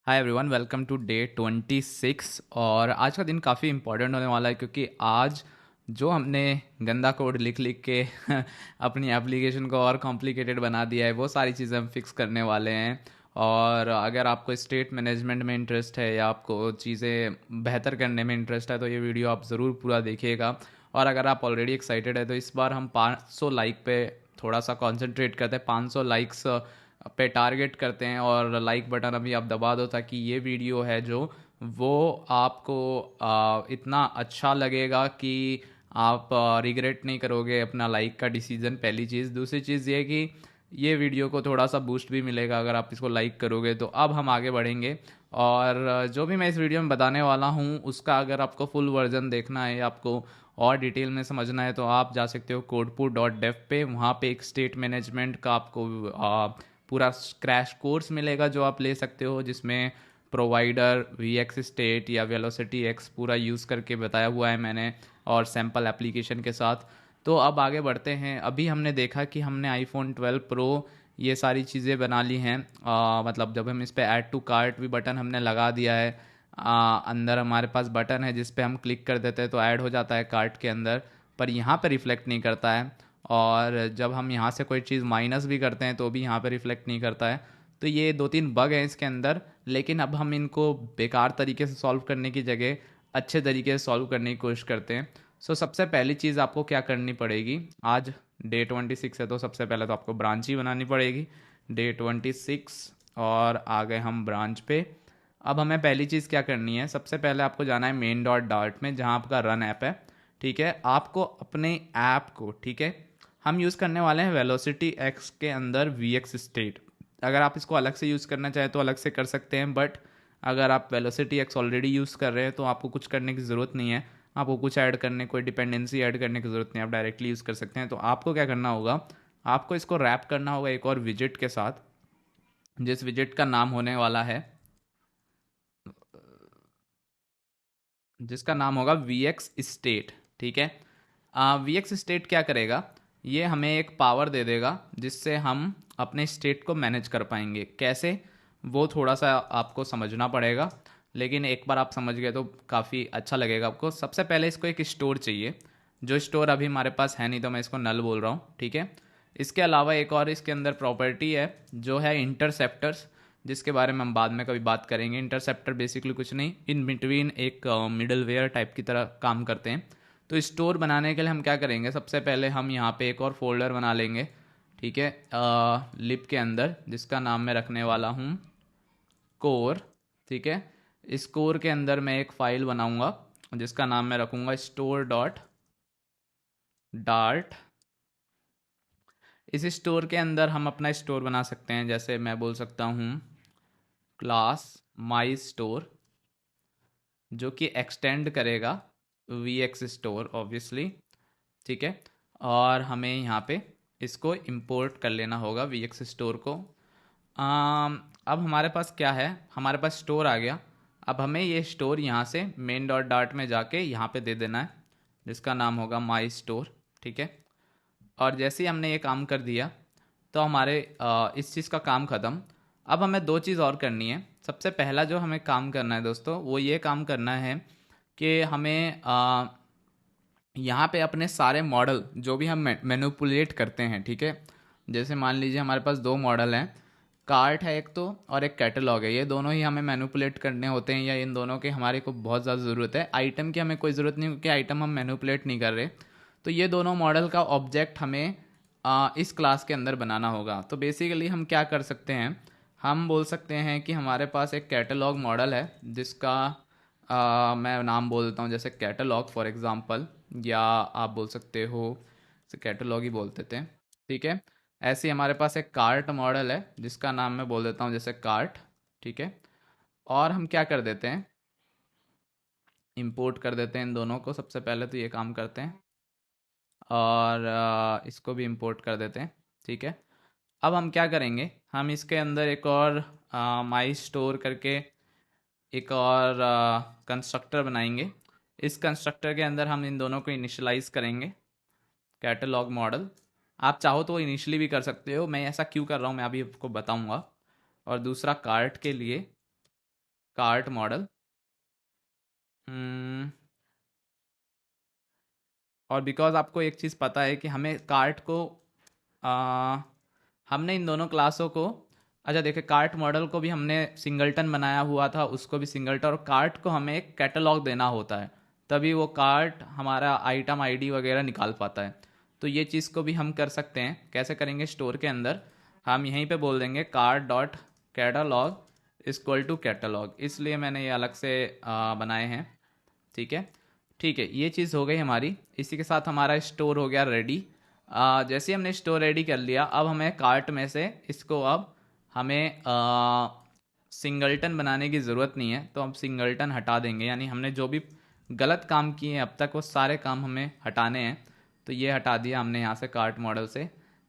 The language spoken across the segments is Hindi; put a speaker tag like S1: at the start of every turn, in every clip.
S1: Hi everyone, welcome to day 26। और आज का दिन काफ़ी इम्पोर्टेंट होने वाला है क्योंकि आज जो हमने गंदा कोड लिख लिख के अपनी एप्लीकेशन को और कॉम्प्लिकेटेड बना दिया है, वो सारी चीज़ें हम फिक्स करने वाले हैं। और अगर आपको स्टेट मैनेजमेंट में इंटरेस्ट है या आपको चीज़ें बेहतर करने में इंटरेस्ट है तो ये वीडियो आप ज़रूर पूरा देखिएगा। और अगर आप ऑलरेडी एक्साइटेड है तो इस बार हम 500 लाइक पे थोड़ा सा कॉन्सेंट्रेट करते हैं। 500 लाइक्स पे टारगेट करते हैं और लाइक बटन अभी आप दबा दो ताकि ये वीडियो है जो वो आपको इतना अच्छा लगेगा कि आप रिग्रेट नहीं करोगे अपना लाइक का डिसीजन। पहली चीज़। दूसरी चीज़ ये कि ये वीडियो को थोड़ा सा बूस्ट भी मिलेगा अगर आप इसको लाइक करोगे। तो अब हम आगे बढ़ेंगे और जो भी मैं इस वीडियो में बताने वाला हूँ उसका अगर आपको फुल वर्जन देखना है या आपको और डिटेल में समझना है तो आप जा सकते हो codepoo.dev पे। वहाँ पे एक स्टेट मैनेजमेंट का आपको पूरा क्रैश कोर्स मिलेगा जो आप ले सकते हो, जिसमें प्रोवाइडर, वी एक्स स्टेट या वेलोसिटी एक्स पूरा यूज़ करके बताया हुआ है मैंने, और सैम्पल एप्लीकेशन के साथ। तो अब आगे बढ़ते हैं। अभी हमने देखा कि हमने आईफोन 12 प्रो ये सारी चीज़ें बना ली हैं। मतलब जब हम इस पर ऐड टू कार्ट भी बटन हमने लगा दिया है। अंदर हमारे पास बटन है जिस पे हम क्लिक कर देते हैं तो ऐड हो जाता है कार्ट के अंदर, पर यहाँ पे रिफ्लेक्ट नहीं करता है। और जब हम यहाँ से कोई चीज़ माइनस भी करते हैं तो भी यहाँ पे रिफ्लेक्ट नहीं करता है। तो ये दो तीन बग हैं इसके अंदर, लेकिन अब हम इनको बेकार तरीके से सॉल्व करने की जगह अच्छे तरीके से सॉल्व करने की कोशिश करते हैं। सबसे पहली चीज़ आपको क्या करनी पड़ेगी, आज डे 26 है तो सबसे पहले तो आपको ब्रांच ही बनानी पड़ेगी। डे 26 और आ गए हम ब्रांच पे। अब हमें पहली चीज़ क्या करनी है, सबसे पहले आपको जाना है मेन डॉट डार्ट में जहाँ आपका रन ऐप है। ठीक है, आपको अपने ऐप को, ठीक है, हम यूज़ करने वाले हैं वेलोसिटी एक्स के अंदर वी एक्स स्टेट। अगर आप इसको अलग से यूज़ करना चाहें तो अलग से कर सकते हैं, बट अगर आप वेलोसिटी एक्स ऑलरेडी यूज़ कर रहे हैं तो आपको कुछ करने की ज़रूरत नहीं है। आपको कुछ ऐड करने, कोई डिपेंडेंसी ऐड करने की ज़रूरत नहीं है, आप डायरेक्टली यूज़ कर सकते हैं। तो आपको क्या करना होगा, आपको इसको रैप करना होगा एक और विजिट के साथ, जिस विजिट का नाम होने वाला है, जिसका नाम होगा वी एक्स स्टेट। ठीक है, वी एक्स स्टेट क्या करेगा, ये हमें एक पावर दे देगा जिससे हम अपने स्टेट को मैनेज कर पाएंगे। कैसे, वो थोड़ा सा आपको समझना पड़ेगा, लेकिन एक बार आप समझ गए तो काफ़ी अच्छा लगेगा आपको। सबसे पहले इसको एक स्टोर चाहिए, जो स्टोर अभी हमारे पास है नहीं तो मैं इसको नल बोल रहा हूँ। ठीक है, इसके अलावा एक और इसके अंदर प्रॉपर्टी है जो है इंटरसेप्टर्स, जिसके बारे में हम बाद में कभी बात करेंगे। इंटरसेप्टर बेसिकली कुछ नहीं, इन बिटवीन एक मिडल वेयर टाइप की तरह काम करते हैं। तो स्टोर बनाने के लिए हम क्या करेंगे, सबसे पहले हम यहाँ पे एक और फोल्डर बना लेंगे। ठीक है, लिप के अंदर, जिसका नाम मैं रखने वाला हूँ कोर। ठीक है, इस कोर के अंदर मैं एक फाइल बनाऊंगा जिसका नाम मैं रखूंगा स्टोर डॉट डार्ट। इस स्टोर के अंदर हम अपना स्टोर बना सकते हैं, जैसे मैं बोल सकता हूँ क्लास माई स्टोर, जो कि एक्सटेंड करेगा वी एक्स स्टोर ऑब्वियसली। ठीक है, और हमें यहाँ पे इसको इंपोर्ट कर लेना होगा वी एक्स स्टोर को। अब हमारे पास क्या है, हमारे पास स्टोर आ गया। अब हमें ये स्टोर यहाँ से मेन डॉट डार्ट में जाके यहाँ पे दे देना है, जिसका नाम होगा माई स्टोर। ठीक है, और जैसे ही हमने ये काम कर दिया तो हमारे इस चीज़ का काम ख़त्म। अब हमें दो चीज़ और करनी है। सबसे पहला जो हमें काम करना है दोस्तों, वो ये काम करना है कि हमें यहाँ पे अपने सारे मॉडल जो भी हम मैनिपुलेट करते हैं, ठीक है, जैसे मान लीजिए हमारे पास दो मॉडल हैं, कार्ट है एक तो और एक कैटलॉग है। ये दोनों ही हमें मैनिपुलेट करने होते हैं, या इन दोनों की हमारे को बहुत ज़्यादा ज़रूरत है। आइटम की हमें कोई ज़रूरत नहीं क्योंकि आइटम हम मैनिपुलेट नहीं कर रहे। तो ये दोनों मॉडल का ऑब्जेक्ट हमें इस क्लास के अंदर बनाना होगा। तो बेसिकली हम क्या कर सकते हैं, हम बोल सकते हैं कि हमारे पास एक कैटलॉग मॉडल है जिसका मैं नाम बोल देता हूँ जैसे कैटलॉग फॉर एग्जांपल, या आप बोल सकते हो इसे कैटलॉग ही बोल देते हैं। ठीक है, ऐसे ही हमारे पास एक कार्ट मॉडल है जिसका नाम मैं बोल देता हूँ जैसे कार्ट। ठीक है, और हम क्या कर देते हैं, इंपोर्ट कर देते हैं इन दोनों को। सबसे पहले तो ये काम करते हैं और इसको भी इंपोर्ट कर देते हैं। ठीक है, अब हम क्या करेंगे, हम इसके अंदर एक और माई स्टोर करके एक और कंस्ट्रक्टर बनाएंगे। इस कंस्ट्रक्टर के अंदर हम इन दोनों को इनिशियलाइज करेंगे, कैटलॉग मॉडल। आप चाहो तो इनिशियली भी कर सकते हो, मैं ऐसा क्यों कर रहा हूँ मैं अभी आपको बताऊंगा। और दूसरा कार्ट के लिए कार्ट मॉडल। हम्म, और बिकॉज आपको एक चीज़ पता है कि हमें कार्ट को आ, हमने इन दोनों क्लासों को, अच्छा देखिए, कार्ट मॉडल को भी हमने सिंगलटन बनाया हुआ था, उसको भी सिंगलटन, और कार्ट को हमें एक कैटलॉग देना होता है, तभी वो कार्ट हमारा आइटम आईडी वगैरह निकाल पाता है। तो ये चीज़ को भी हम कर सकते हैं। कैसे करेंगे? स्टोर के अंदर हम यहीं पे बोल देंगे cart dot catalog equal to catalog, इसलिए मैंने ये अलग से बनाए हैं। ठीक है, ठीक है, ये चीज़ हो गई हमारी। इसी के साथ हमारा स्टोर हो गया रेडी। जैसे ही हमने स्टोर रेडी कर लिया, अब हमें कार्ट में से इसको, अब हमें सिंगलटन बनाने की ज़रूरत नहीं है, तो हम सिंगलटन हटा देंगे, यानी हमने जो भी गलत काम किए हैं अब तक वो सारे काम हमें हटाने हैं। तो ये हटा दिया हमने यहाँ से कार्ट मॉडल से,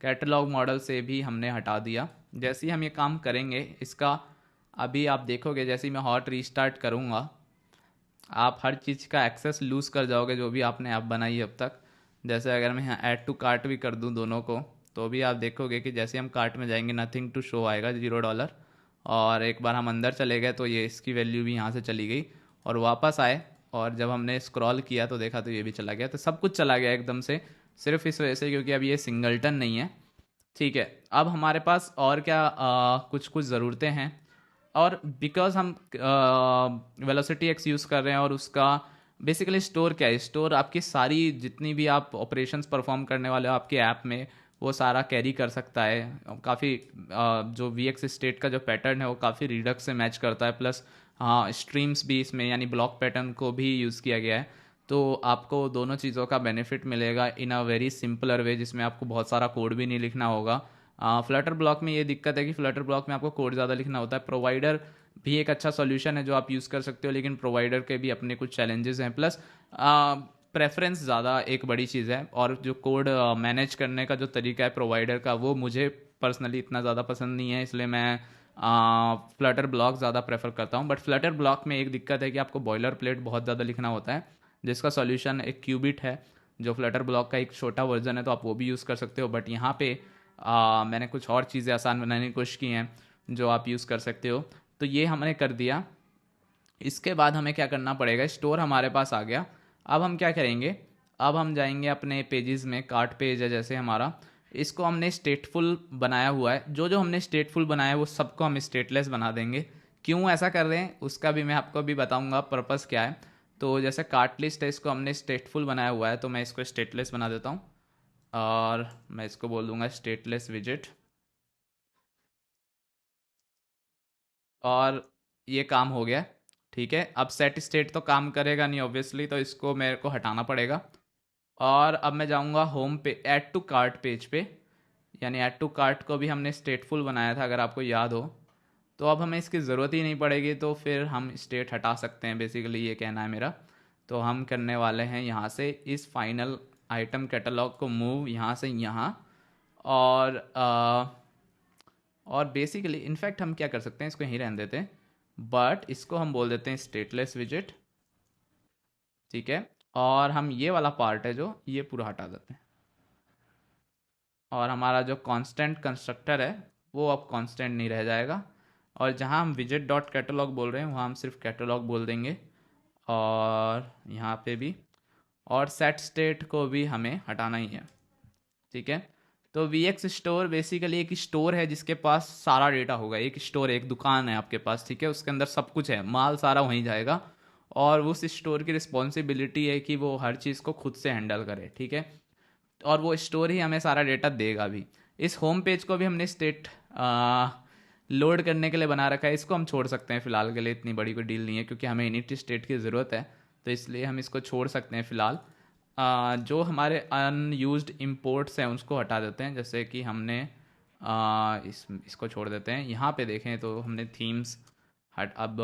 S1: कैटलॉग मॉडल से भी हमने हटा दिया। जैसे ही हम ये काम करेंगे इसका, अभी आप देखोगे जैसे ही मैं हॉट रीस्टार्ट करूँगा, आप हर चीज़ का एक्सेस लूज़ कर जाओगे जो भी आपने ऐप बनाई है अब तक। जैसे अगर मैं यहाँ ऐड टू कार्ट भी कर दूँ दोनों को, तो भी आप देखोगे कि जैसे हम कार्ट में जाएंगे नथिंग टू शो आएगा, $0। और एक बार हम अंदर चले गए तो ये इसकी वैल्यू भी यहाँ से चली गई, और वापस आए और जब हमने स्क्रॉल किया तो देखा तो ये भी चला गया। तो सब कुछ चला गया एकदम से, सिर्फ इस वजह से क्योंकि अब ये सिंगलटन नहीं है। ठीक है, अब हमारे पास और क्या कुछ कुछ ज़रूरतें हैं। और बिकॉज हम वेलोसिटी एक्स यूज़ कर रहे हैं, और उसका बेसिकली स्टोर क्या है, स्टोर आपकी सारी जितनी भी आप ऑपरेशंस परफॉर्म करने वाले हो आपके ऐप में, वो सारा कैरी कर सकता है। काफ़ी जो वी एक्स स्टेट का जो पैटर्न है वो काफ़ी रिडक्स से मैच करता है, प्लस हाँ स्ट्रीम्स भी इसमें, यानी ब्लॉक पैटर्न को भी यूज़ किया गया है। तो आपको दोनों चीज़ों का बेनिफिट मिलेगा इन अ वेरी सिंपलर वे, जिसमें आपको बहुत सारा कोड भी नहीं लिखना होगा। फ्लटर ब्लॉक में ये दिक्कत है कि फ्लटर ब्लॉक में आपको कोड ज़्यादा लिखना होता है। प्रोवाइडर भी एक अच्छा सॉल्यूशन है जो आप यूज़ कर सकते हो, लेकिन प्रोवाइडर के भी अपने कुछ चैलेंजेस हैं, प्लस प्रेफरेंस ज़्यादा एक बड़ी चीज़ है। और जो कोड मैनेज करने का जो तरीका है प्रोवाइडर का, वो मुझे पर्सनली इतना ज़्यादा पसंद नहीं है, इसलिए मैं फ्लटर ब्लॉक ज़्यादा प्रेफर करता हूँ। बट फ्लटर ब्लॉक में एक दिक्कत है कि आपको बॉयलर प्लेट बहुत ज़्यादा लिखना होता है, जिसका सॉल्यूशन एक क्यूबिट है, जो फ्लटर ब्लॉक का एक छोटा वर्जन है, तो आप वो भी यूज़ कर सकते हो। बट यहाँ पे मैंने कुछ और चीज़ें आसान बनाने की कोशिश की हैं जो आप यूज़ कर सकते हो। तो ये हमने कर दिया। इसके बाद हमें क्या करना पड़ेगा, स्टोर हमारे पास आ गया। अब हम क्या करेंगे, अब हम जाएंगे अपने पेजेस में, कार्ट पेज है जैसे हमारा, इसको हमने स्टेटफुल बनाया हुआ है। जो जो हमने स्टेटफुल बनाया है वो सबको हम स्टेटलेस बना देंगे। क्यों ऐसा कर रहे हैं उसका भी मैं आपको अभी बताऊंगा पर्पस क्या है। तो जैसे कार्ट लिस्ट है, इसको हमने स्टेटफुल बनाया हुआ है, तो मैं इसको स्टेटलेस बना देता हूँ, और मैं इसको बोल दूंगा स्टेटलेस विजिट। और ये काम हो गया। ठीक है, अब सेट स्टेट तो काम करेगा नहीं ऑब्वियसली, तो इसको मेरे को हटाना पड़ेगा। और अब मैं जाऊंगा होम पे, ऐड टू कार्ट पेज पे, यानी ऐड टू कार्ट को भी हमने स्टेटफुल बनाया था अगर आपको याद हो। तो अब हमें इसकी ज़रूरत ही नहीं पड़ेगी, तो फिर हम स्टेट हटा सकते हैं, बेसिकली ये कहना है मेरा। तो हम करने वाले हैं यहाँ से इस फाइनल आइटम कैटलॉग को मूव यहाँ से यहाँ। और और बेसिकली इनफैक्ट हम क्या कर सकते हैं, इसको यहीं रहने देते हैं, बट इसको हम बोल देते हैं स्टेटलेस विजिट। ठीक है, और हम ये वाला पार्ट है जो ये पूरा हटा देते हैं, और हमारा जो कांस्टेंट कंस्ट्रक्टर है वो अब कांस्टेंट नहीं रह जाएगा। और जहाँ हम विजिट डॉट कैटलॉग बोल रहे हैं वहाँ हम सिर्फ कैटलॉग बोल देंगे, और यहाँ पे भी, और सेट स्टेट को भी हमें हटाना ही है। ठीक है, तो वी एक्स स्टोर बेसिकली एक स्टोर है जिसके पास सारा डेटा होगा। एक स्टोर, एक दुकान है आपके पास, ठीक है, उसके अंदर सब कुछ है, माल सारा वहीं जाएगा, और उस स्टोर की रिस्पॉन्सिबिलिटी है कि वो हर चीज़ को खुद से हैंडल करे। ठीक है, और वो स्टोर ही हमें सारा डेटा देगा भी। इस होम पेज को भी हमने स्टेट लोड करने के लिए बना रखा है, इसको हम छोड़ सकते हैं फ़िलहाल के लिए, इतनी बड़ी कोई डील नहीं है क्योंकि हमें इनिट स्टेट की ज़रूरत है, तो इसलिए हम इसको छोड़ सकते हैं फ़िलहाल। जो हमारे अनयूज्ड इंपोर्ट्स हैं उसको हटा देते हैं, जैसे कि हमने इसको छोड़ देते हैं। यहाँ पे देखें तो हमने थीम्स हट अब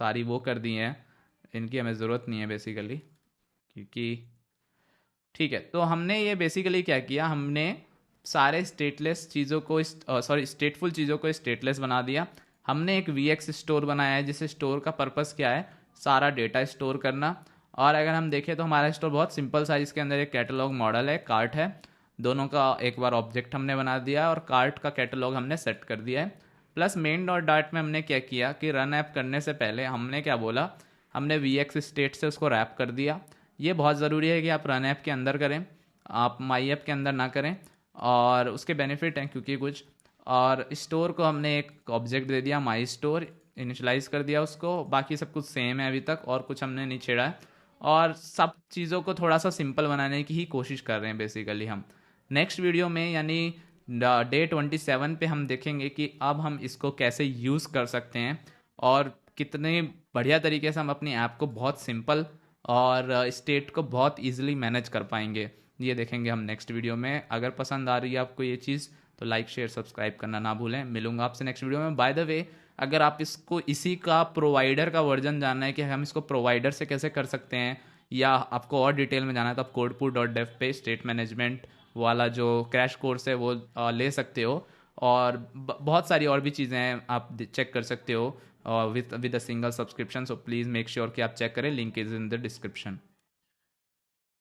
S1: सारी वो कर दी हैं, इनकी हमें ज़रूरत नहीं है बेसिकली, क्योंकि ठीक है। तो हमने ये बेसिकली क्या किया, हमने सारे स्टेटलेस चीज़ों को सॉरी स्टेटफुल चीज़ों को स्टेटलेस बना दिया। हमने एक वी एक्स स्टोर बनाया है, जिस स्टोर का पर्पस क्या है, सारा डेटा स्टोर करना। और अगर हम देखें तो हमारा स्टोर बहुत सिंपल सा है, जिसके अंदर एक कैटलॉग मॉडल है, कार्ट है, दोनों का एक बार ऑब्जेक्ट हमने बना दिया, और कार्ट का कैटलॉग हमने सेट कर दिया है। प्लस मेन डॉट डाट में हमने क्या किया कि रन ऐप करने से पहले हमने क्या बोला, हमने VX स्टेट से उसको रैप कर दिया। ये बहुत ज़रूरी है कि आप रन ऐप के अंदर करें, आप माई ऐप के अंदर ना करें, और उसके बेनिफिट हैं क्योंकि कुछ। और स्टोर को हमने एक ऑब्जेक्ट दे दिया माई स्टोर, इनिशलाइज कर दिया उसको, बाकी सब कुछ सेम है अभी तक और कुछ हमने नहीं छेड़ा है। और सब चीज़ों को थोड़ा सा सिंपल बनाने की ही कोशिश कर रहे हैं बेसिकली हम। नेक्स्ट वीडियो में यानी डे 27 पे हम देखेंगे कि अब हम इसको कैसे यूज़ कर सकते हैं और कितने बढ़िया तरीके से हम अपनी ऐप को बहुत सिंपल और स्टेट को बहुत इजीली मैनेज कर पाएंगे। ये देखेंगे हम नेक्स्ट वीडियो में। अगर पसंद आ रही है आपको ये चीज़ तो लाइक शेयर सब्सक्राइब करना ना भूलें। मिलूंगा आपसे नेक्स्ट वीडियो में। बाय द वे, अगर आप इसको इसी का प्रोवाइडर का वर्जन जानना है कि हम इसको प्रोवाइडर से कैसे कर सकते हैं, या आपको और डिटेल में जाना है, तो आप codepool.dev पे स्टेट मैनेजमेंट वाला जो क्रैश कोर्स है वो ले सकते हो। और बहुत सारी और भी चीज़ें हैं आप चेक कर सकते हो with a single subscription. So please make sure कि आप चेक करें, link is in the description.